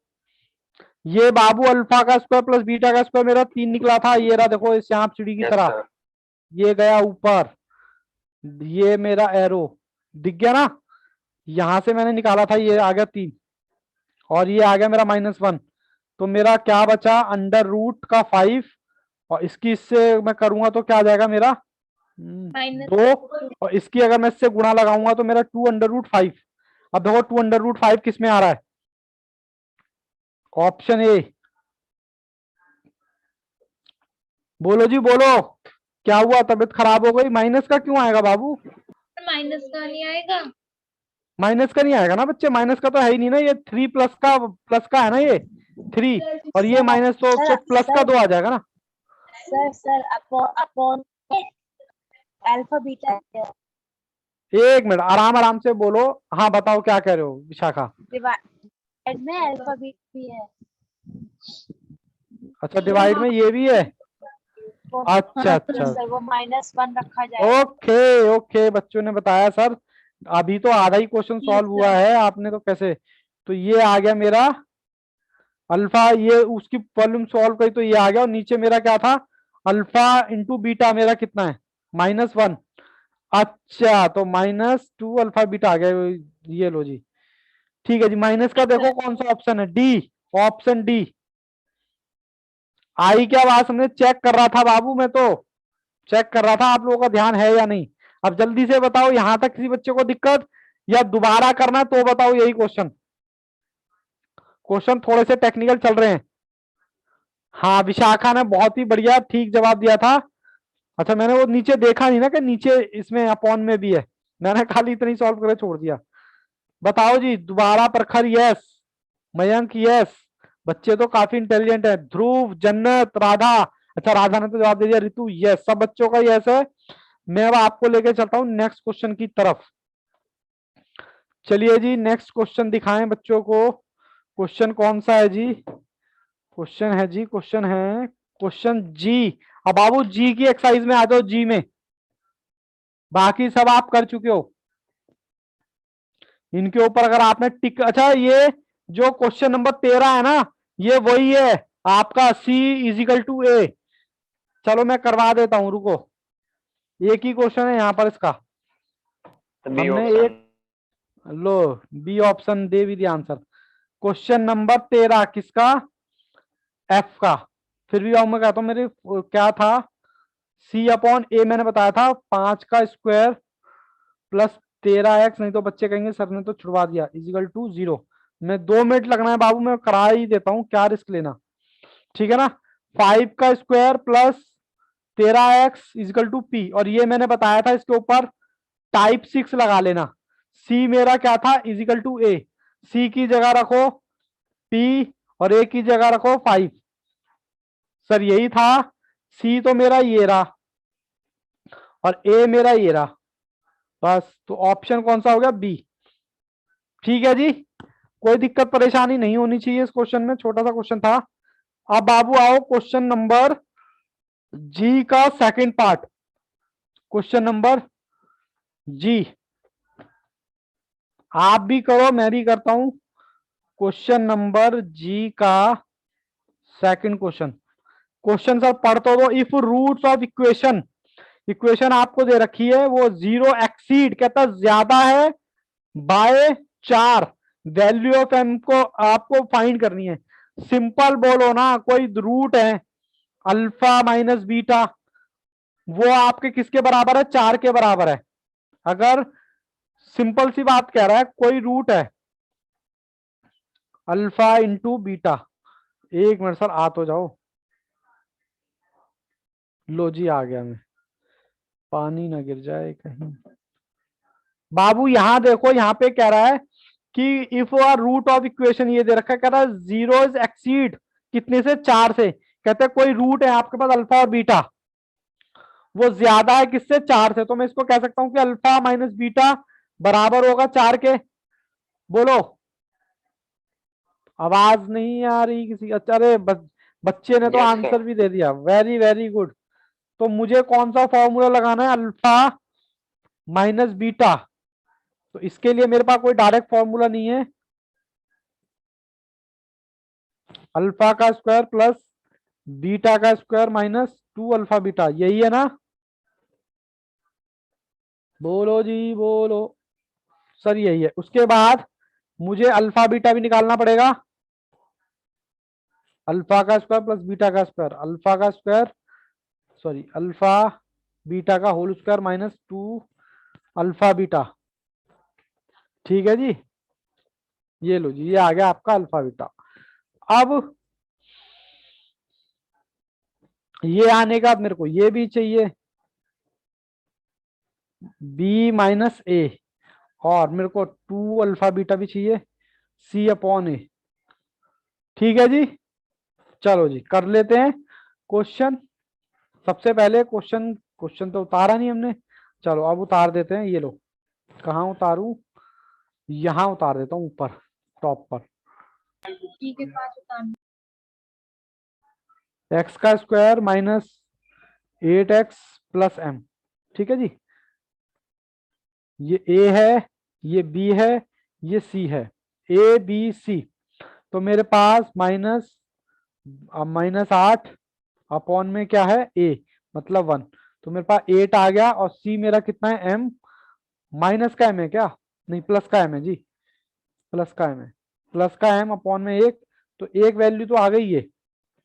ये बाबू अल्फा का स्क्वायर प्लस बीटा का स्क्वायर मेरा 3 निकला था। ये रहा, देखो इस सांप सीढ़ी की यस तरह। सर। ये गया ऊपर, ये मेरा एरो दिख गया ना? यहां से मैंने निकाला था, ये आ गया 3 और ये आ गया मेरा -1। तो मेरा क्या बचा? अंडर रूट का 5, और इसकी इससे मैं करूंगा तो क्या आ जाएगा मेरा? माइनस 2। और इसकी अगर मैं इससे गुणा लगाऊंगा तो मेरा 2√5। अब देखो 2√5 किस में आ रहा है? Option A. बोलो जी बोलो, क्या हुआ? तबीयत खराब हो गई? माइनस का क्यों आएगा बाबू? माइनस का नहीं आएगा। माइनस का नहीं आएगा ना बच्चे, माइनस का तो है ही नहीं ना। ये 3 प्लस का है ना, ये 3 और ये माइनस, तो प्लस का 2 आ जाएगा ना। सर अपॉन अल्फा बीटा एक मिनट, आराम आराम से बोलो। हाँ बताओ, क्या कह रहे हो विशाखा? डिवाइड में अल्फा बीटा भी है। अच्छा, डिवाइड में ये भी है? अच्छा अच्छा, सर वो -1 रखा जाएगा। ओके ओके, बच्चों ने बताया सर। अभी तो आधा ही क्वेश्चन सॉल्व हुआ है, आपने तो कैसे। तो ये आ गया मेरा अल्फा, ये उसकी वॉल्यूम सॉल्व करी तो ये आ गया। और नीचे मेरा क्या था? अल्फा इंटू बीटा मेरा कितना है? -1। अच्छा, तो -2 अल्फा बीटा आ गया। ये लो जी। ठीक है जी, माइनस का देखो कौन सा ऑप्शन है? D, option D. आई क्या बात? हमने चेक कर रहा था बाबू, मैं तो चेक कर रहा था आप लोगों का ध्यान है या नहीं। अब जल्दी से बताओ, यहां तक किसी बच्चे को दिक्कत या दोबारा करना तो बताओ। यही क्वेश्चन, क्वेश्चन थोड़े से टेक्निकल चल रहे हैं। हाँ, विशाखा ने बहुत ही बढ़िया ठीक जवाब दिया था। अच्छा, मैंने वो नीचे देखा नहीं ना कि नीचे इसमें अपॉन में भी है। मैंने खाली इतनी सॉल्व करके छोड़ दिया। बताओ जी दोबारा प्रखर यस, मयंक यस। बच्चे तो काफी इंटेलिजेंट है। ध्रुव, जन्नत, राधा। अच्छा, राधा ने तो जवाब दे दिया। ऋतु यस, सब बच्चों का यस है। मैं अब आपको लेके चलता हूं नेक्स्ट क्वेश्चन की तरफ। चलिए जी, नेक्स्ट क्वेश्चन दिखाएं बच्चों को। क्वेश्चन कौन सा है जी? क्वेश्चन है जी, क्वेश्चन है क्वेश्चन जी। अब बाबू जी की एक्सरसाइज में आ जाओ। जी में बाकी सब आप कर चुके हो। इनके ऊपर अगर आपने टिक, अच्छा ये जो क्वेश्चन नंबर 13 है ना, ये वही है आपका C = A। चलो मैं करवा देता हूं, रुको। एक ही क्वेश्चन है यहाँ पर इसका। बी हमने ऑप्शन। एक, लो बी ऑप्शन दे भी दिया आंसर। क्वेश्चन नंबर 13 किसका? एफ का। फिर भी मैं कहता हूँ मेरे क्या था? C/A मैंने बताया था 5 का स्क्वायर प्लस 13x, नहीं तो बच्चे कहेंगे सर ने तो छुड़वा दिया, = 0। मैं 2 मिनट लगना है बाबू, मैं करा ही देता हूँ, क्या रिस्क लेना। ठीक है ना? 5 का स्क्वायर प्लस 13x = P, और ये मैंने बताया था इसके ऊपर टाइप 6 लगा लेना। C मेरा क्या था? = A। C की जगह रखो P और A की जगह रखो 5। सर यही था। C तो मेरा ये रहा और A मेरा ये रहा। बस, तो ऑप्शन कौन सा हो गया? बी। ठीक है जी, कोई दिक्कत परेशानी नहीं होनी चाहिए इस क्वेश्चन में, छोटा सा क्वेश्चन था। अब बाबू आओ क्वेश्चन नंबर जी का सेकंड पार्ट। क्वेश्चन नंबर जी, आप भी करो मैं भी करता हूं। क्वेश्चन नंबर जी का सेकंड क्वेश्चन। क्वेश्चन सर पढ़ तो दो। If roots of equation, equation आपको दे रखी है वो 0 एक्सीड, कहता ज्यादा है बाय 4, वैल्यू ऑफ एम को आपको फाइंड करनी है। सिंपल बोलो ना, कोई रूट है अल्फा माइनस बीटा, वो आपके किसके बराबर है? 4 के बराबर है। अगर सिंपल सी बात कह रहा है, कोई रूट है अल्फा इंटू बीटा। एक मिनट सर, आ तो जाओ। लो जी, आ गया मैं। पानी ना गिर जाए कहीं। बाबू यहाँ देखो, यहाँ पे कह रहा है कि if are root of equation ये दे रखा है, कह रहा है जीरो इज एक्सीड कितने से, 4 से। कहते हैं कोई रूट है आपके पास अल्फा और बीटा, वो ज्यादा है किससे, 4 से। तो मैं इसको कह सकता हूं कि अल्फा माइनस बीटा बराबर होगा 4 के। बोलो, आवाज नहीं आ रही किसी। अच्छा, अरे बच्चे ने तो Yes, आंसर sir. भी दे दिया, वेरी वेरी गुड। तो मुझे कौन सा फॉर्मूला लगाना है, अल्फा माइनस बीटा। तो इसके लिए मेरे पास कोई डायरेक्ट फॉर्मूला नहीं है। अल्फा का स्क्वायर प्लस बीटा का स्क्वायर माइनस 2 अल्फा बीटा, यही है ना। बोलो जी बोलो। सर यही है। उसके बाद मुझे अल्फा बीटा भी निकालना पड़ेगा। अल्फा का स्क्वायर प्लस बीटा का स्क्वायर, अल्फा का स्क्वायर सॉरी अल्फा बीटा का whole square minus 2 alpha beta. ठीक है जी, ये लो जी, ये आ गया आपका अल्फा बीटा। अब ये आने का मेरे को ये भी चाहिए, बी माइनस ए, और मेरे को 2 अल्फा बीटा भी चाहिए, सी अपॉन ए। ठीक है जी, चलो जी कर लेते हैं क्वेश्चन। सबसे पहले क्वेश्चन, क्वेश्चन तो उतारा नहीं हमने, चलो अब उतार देते हैं। ये लो, कहाँ उतारूं, यहाँ उतार देता हूँ ऊपर टॉप पर। ठीक है, 5 उतारना। एक्स का square minus 8x plus M. ठीक है जी, ये ए है, ये बी है, ये सी है, ए बी सी। तो मेरे पास माइनस 8 अपॉन में क्या है ए, मतलब 1। तो मेरे पास 8 आ गया, और सी मेरा कितना है, एम। माइनस का एम है क्या, नहीं प्लस का एम है जी, प्लस का एम है, प्लस का एम अपॉन में 1। तो एक वैल्यू तो आ गई है।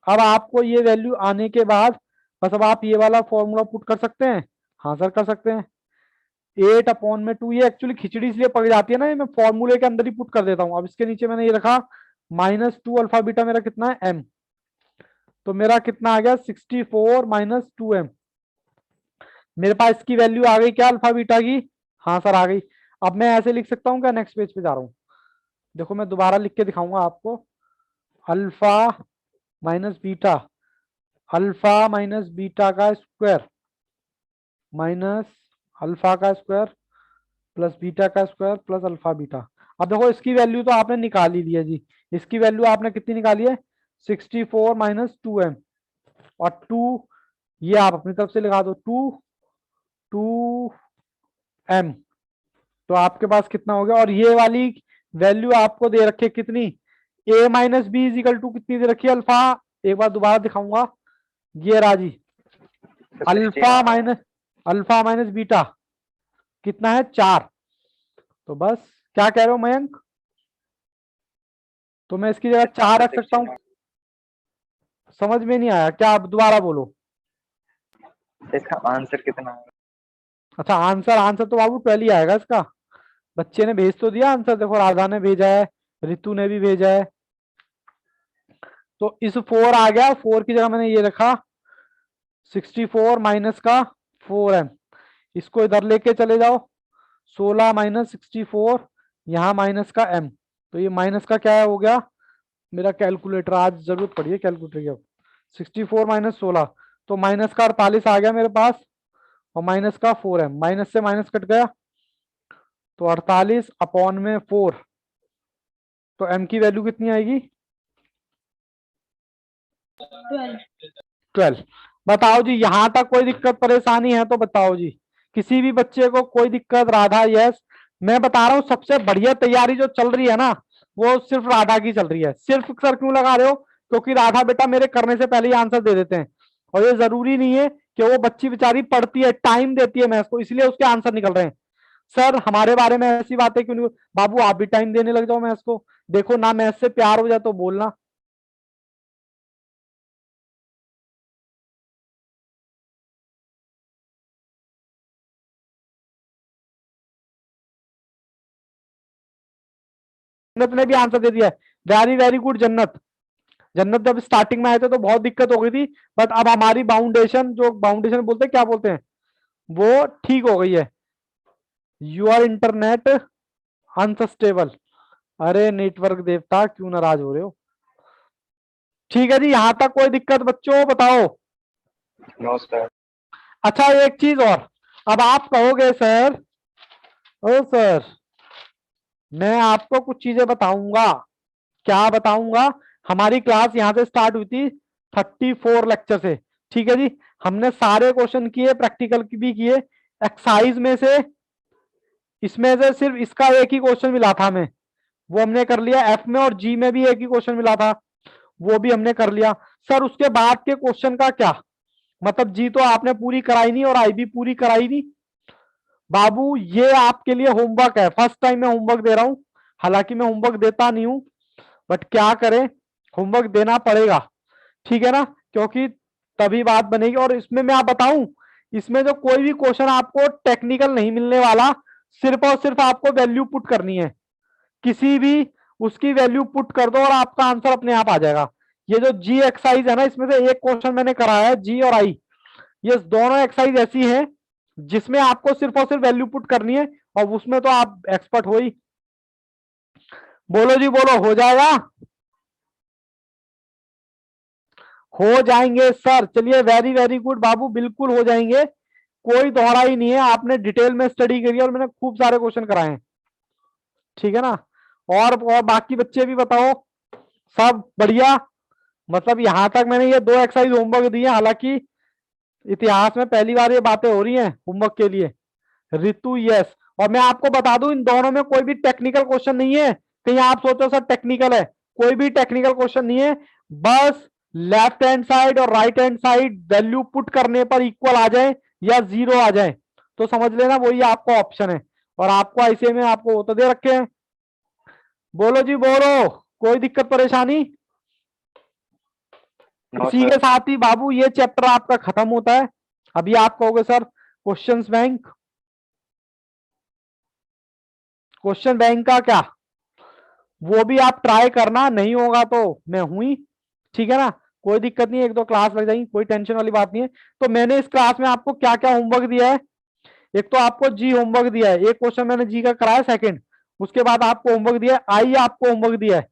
अब आपको ये वैल्यू आने के बाद बस अब आप ये वाला फॉर्मूला पुट कर सकते हैं। हाँ सर कर सकते हैं। 8 अपॉन में 2, ये एक्चुअली खिचड़ी इसलिए पक जाती है ना, ये मैं फॉर्मूले के अंदर ही पुट कर देता हूँ। अब इसके नीचे मैंने ये रखा माइनस 2 अल्फा बीटा, मेरा कितना है एम। तो मेरा कितना आ गया 64 माइनस 2m। मेरे पास इसकी वैल्यू आ गई क्या, अल्फा बीटा की। हाँ सर आ गई। अब मैं ऐसे लिख सकता हूँ क्या, नेक्स्ट पेज पे जा रहा हूँ, देखो मैं दोबारा लिख के दिखाऊंगा आपको। Alpha minus beta, alpha minus beta का स्क्वायर माइनस अल्फा का स्क्वायर प्लस बीटा का स्क्वायर प्लस अल्फा बीटा। अब देखो इसकी वैल्यू तो आपने निकाल ही ली है जी। इसकी वैल्यू आपने कितनी निकाली है, 64 माइनस 2m, और 2 ये आप अपनी तरफ से लगा दो, 2m। तो आपके पास कितना हो गया, और ये वाली वैल्यू आपको दे रखी है कितनी, a minus B is equal to कितनी दे रखी है, अल्फा। एक बार दोबारा दिखाऊंगा, ये राजी अल्फा माइनस बीटा कितना है 4। तो बस क्या कह रहे हो मयंक, तो मैं इसकी जगह 4 रख सकता हूँ। समझ में नहीं आया क्या, आप दोबारा बोलो। इसका आंसर कितना है? अच्छा आंसर तो बाबू 12 ही आएगा इसका। बच्चे ने भेज तो दिया आंसर, देखो राधा ने भेजा है, रितु ने भी भेजा है। तो इस 4 आ गया, 4 की जगह मैंने ये रखा 64 माइनस का 4m। इसको इधर लेके चले जाओ, 16 माइनस 64, यहाँ माइनस का m। तो ये माइनस का क्या हो गया, मेरा कैलकुलेटर आज जरूरत पड़ी है कैलकुलेटर की। अब 64 माइनस 16, तो माइनस का 48 आ गया मेरे पास, और माइनस का 4m, माइनस से माइनस कट गया, तो 48 अपॉन में 4। तो m की वैल्यू कितनी आएगी, 12। बताओ जी, यहां तक कोई दिक्कत परेशानी है तो बताओ जी, किसी भी बच्चे को कोई दिक्कत। राधा यस, मैं बता रहा हूँ सबसे बढ़िया तैयारी जो चल रही है ना, वो सिर्फ राधा की चल रही है। सिर्फ सर क्यों लगा रहे हो, क्योंकि राधा बेटा मेरे करने से पहले ही आंसर दे देते हैं, और ये जरूरी नहीं है कि वो बच्ची बेचारी पढ़ती है, टाइम देती है मैथ्स को, इसलिए उसके आंसर निकल रहे हैं। सर हमारे बारे में ऐसी बातें क्यों नहीं, बाबू आप भी टाइम देने लग जाओ मैथ्स को। देखो ना मैथ्स से प्यार हो जाए तो बोलना। जन्नत ने भी आंसर दे दिया है, वेरी वेरी गुड जन्नत। जन्नत जब स्टार्टिंग में आए थे तो बहुत दिक्कत हो गई थी, बट अब हमारी बाउंडेशन, जो बाउंडेशन बोलते हैं क्या बोलते हैं, वो ठीक हो गई है। Your internet unstable. अरे नेटवर्क देवता क्यों नाराज हो रहे हो? ठीक है जी, यहां तक कोई दिक्कत बच्चों बताओ? No sir. अच्छा एक चीज और, अब आप कहोगे सर, ओ सर मैं आपको कुछ चीजें बताऊंगा। क्या बताऊंगा? हमारी क्लास यहां से स्टार्ट हुई थी 34 लेक्चर से, ठीक है जी। हमने सारे क्वेश्चन किए, प्रैक्टिकल भी किए। एक्सरसाइज में से इसमें से सिर्फ इसका एक ही क्वेश्चन मिला था हमें, वो हमने कर लिया। एफ में और जी में भी एक ही क्वेश्चन मिला था, वो भी हमने कर लिया। सर उसके बाद के क्वेश्चन का क्या मतलब? जी तो आपने पूरी कराई नहीं और आई भी पूरी कराई नहीं। बाबू ये आपके लिए होमवर्क है, फर्स्ट टाइम मैं होमवर्क दे रहा हूं। हालांकि मैं होमवर्क देता नहीं हूं, बट क्या करें, होमवर्क देना पड़ेगा, ठीक है ना, क्योंकि तभी बात बनेगी। और इसमें मैं आप बताऊं, इसमें जो कोई भी क्वेश्चन आपको टेक्निकल नहीं मिलने वाला, सिर्फ और सिर्फ आपको वैल्यू पुट करनी है, किसी भी उसकी वैल्यू पुट कर दो और आपका आंसर अपने आप आ जाएगा। ये जो जी एक्सरसाइज है ना, इसमें से एक क्वेश्चन मैंने कराया है, जी और आई, ये दोनों एक्सरसाइज ऐसी है जिसमें आपको सिर्फ और सिर्फ वैल्यू पुट करनी है, और उसमें तो आप एक्सपर्ट हो ही। बोलो जी बोलो, हो जाएगा? हो जाएंगे सर, चलिए वेरी वेरी गुड बाबू, बिल्कुल हो जाएंगे, कोई दोहरा ही नहीं है। आपने डिटेल में स्टडी करी है और मैंने खूब सारे क्वेश्चन कराए हैं, ठीक है ना। और बाकी बच्चे भी बताओ, सब बढ़िया? मतलब यहां तक मैंने ये 2 एक्सरसाइज होमवर्क दिए, हालांकि इतिहास में पहली बार ये बातें हो रही हैं होमवर्क के लिए। ऋतु यस, और मैं आपको बता दूं इन दोनों में कोई भी टेक्निकल क्वेश्चन नहीं है, कहीं आप सोचो सर टेक्निकल है, कोई भी टेक्निकल क्वेश्चन नहीं है। बस लेफ्ट हैंड साइड और right hand side value put करने पर इक्वल आ जाए या जीरो आ जाए तो समझ लेना वही आपका ऑप्शन है, और आपको ऐसे में आपको वो तो दे रखे हैं। बोलो जी बोलो, कोई दिक्कत परेशानी? नो इसी के सर। साथ ही बाबू ये चैप्टर आपका खत्म होता है। अभी आप कहोगे sir questions bank, question bank का क्या, वो भी आप ट्राई करना, नहीं होगा तो मैं हूं ही, ठीक है ना, कोई दिक्कत नहीं है, 1-2 क्लास लग जाएंगी, कोई टेंशन वाली बात नहीं है। तो मैंने इस क्लास में आपको क्या क्या होमवर्क दिया है? एक तो आपको जी होमवर्क दिया है, एक क्वेश्चन मैंने जी का कराया सेकंड, उसके बाद आपको होमवर्क दिया है, आई आपको होमवर्क दिया है।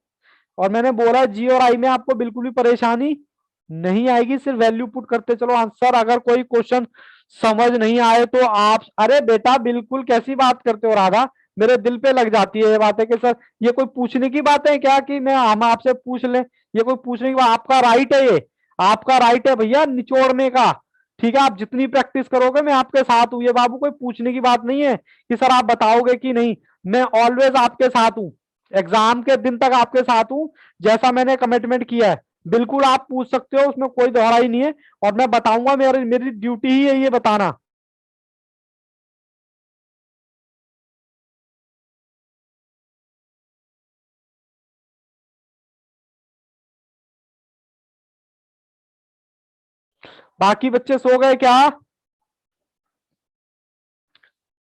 और मैंने बोला जी और आई में आपको बिल्कुल भी परेशानी नहीं आएगी, सिर्फ वैल्यू पुट करते चलो आंसर। अगर कोई क्वेश्चन समझ नहीं आए तो आप, अरे बेटा बिल्कुल, कैसी बात करते हो राधा, मेरे दिल पे लग जाती है ये बात है कि सर ये कोई पूछने की बात है क्या कि मैं हम आपसे पूछ लें? ये कोई पूछने की बात? आपका राइट है, ये आपका राइट है भैया निचोड़ने का, ठीक है। आप जितनी प्रैक्टिस करोगे मैं आपके साथ हूं, ये बाबू कोई पूछने की बात नहीं है कि सर आप बताओगे कि नहीं। मैं ऑलवेज आपके साथ हूं, एग्जाम के दिन तक आपके साथ हूं, जैसा मैंने कमिटमेंट किया है। बिल्कुल आप पूछ सकते हो, उसमें कोई दोहरा ही नहीं है, और मैं बताऊंगा, मेरी मेरी ड्यूटी ही है ये बताना। बाकी बच्चे सो गए क्या?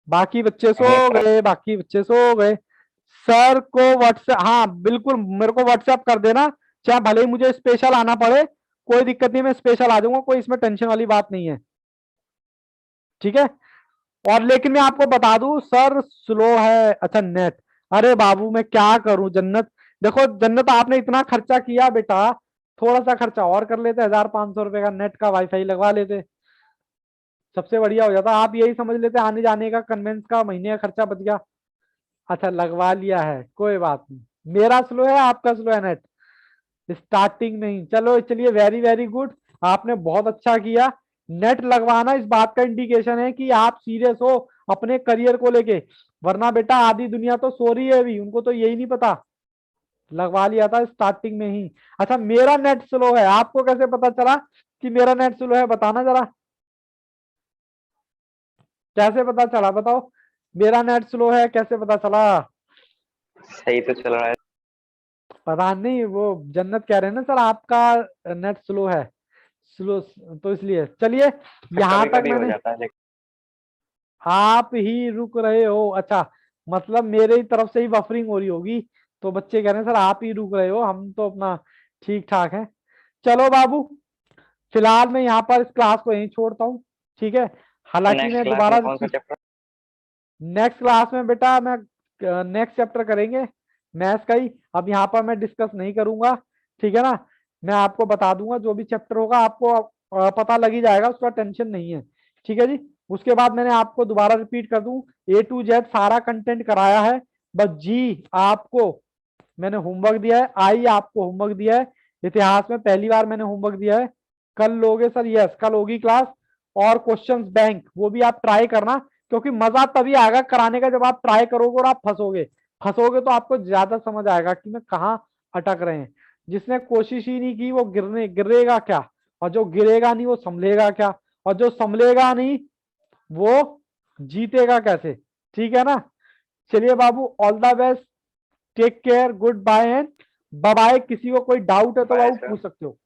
बाकी बच्चे सो नहीं सर। गए, बाकी बच्चे सो गए। सर को व्हाट्सएप, हाँ बिल्कुल मेरे को व्हाट्सएप कर देना, चाहे भले ही मुझे स्पेशल आना पड़े, कोई दिक्कत नहीं, मैं स्पेशल आ जाऊंगा, कोई इसमें टेंशन वाली बात नहीं है, ठीक है। और लेकिन मैं आपको बता दूं सर, स्लो है अच्छा नेट। अरे बाबू मैं क्या करूं जन्नत, देखो जन्नत आपने इतना खर्चा किया बेटा, थोड़ा सा खर्चा और कर लेते, 1500 रुपए का नेट का वाईफाई लगवा लेते, सबसे बढ़िया हो जाता। आप यही समझ लेते आने जाने का कन्वेंस का महीने का खर्चा बच गया। अच्छा लगवा लिया है, कोई बात नहीं, मेरा स्लो है आपका स्लो है नेट, स्टार्टिंग में ही। चलो चलिए वेरी वेरी गुड, आपने बहुत अच्छा किया। नेट लगवाना इस बात का इंडिकेशन है कि आप सीरियस हो अपने करियर को लेके, वरना बेटा आधी दुनिया तो सो रही है अभी, उनको तो यही नहीं पता। लगवा लिया था स्टार्टिंग में ही। अच्छा मेरा नेट स्लो है, आपको कैसे पता चला कि मेरा नेट स्लो है, बताना जरा, कैसे पता चला बताओ, मेरा नेट स्लो है कैसे पता चला? सही तो चल रहा है। पता नहीं, वो जन्नत कह रहे हैं ना सर आपका नेट स्लो है, स्लो, तो इसलिए चलिए यहां कभी तक कभी हो मैंने, जाता है लेकिन। आप ही रुक रहे हो, अच्छा मतलब मेरे ही तरफ से ही बफरिंग हो रही होगी, तो बच्चे कह रहे हैं सर आप ही रुक रहे हो, हम तो अपना ठीक ठाक है। चलो बाबू फिलहाल मैं यहाँ पर इस क्लास को यहीं छोड़ता हूँ, ठीक है। हालांकि नेक्स्ट मैं क्लास दोबारा में कौन सा चैप्टर? नेक्स्ट क्लास में बेटा मैं नेक्स्ट चैप्टर करेंगे मैथ्स का ही, अब यहाँ पर मैं डिस्कस नहीं करूंगा, ठीक है ना। मैं आपको बता दूंगा जो भी चैप्टर होगा आपको पता लग ही जाएगा, उसका टेंशन नहीं है, ठीक है जी। उसके बाद मैंने आपको दोबारा रिपीट कर दूं, A to Z सारा कंटेंट कराया है, बस जी आपको मैंने होमवर्क दिया है, आई आपको होमवर्क दिया है, इतिहास में पहली बार मैंने होमवर्क दिया है। कल लोगे सर? यस कल होगी क्लास। और क्वेश्चंस बैंक वो भी आप ट्राई करना, क्योंकि मजा तभी आएगा कराने का जब आप ट्राई करोगे और आप फंसोगे। फंसोगे तो आपको ज्यादा समझ आएगा कि मैं कहाँ अटक रहे हैं। जिसने कोशिश ही नहीं की वो गिरेगा क्या, और जो गिरेगा नहीं वो संभलेगा क्या, और जो संभलेगा नहीं वो जीतेगा कैसे, ठीक है ना। चलिए बाबू, all the best, take care, goodbye and bye bye. किसी को कोई डाउट है तो Bye, बाबू sir. पूछ सकते हो।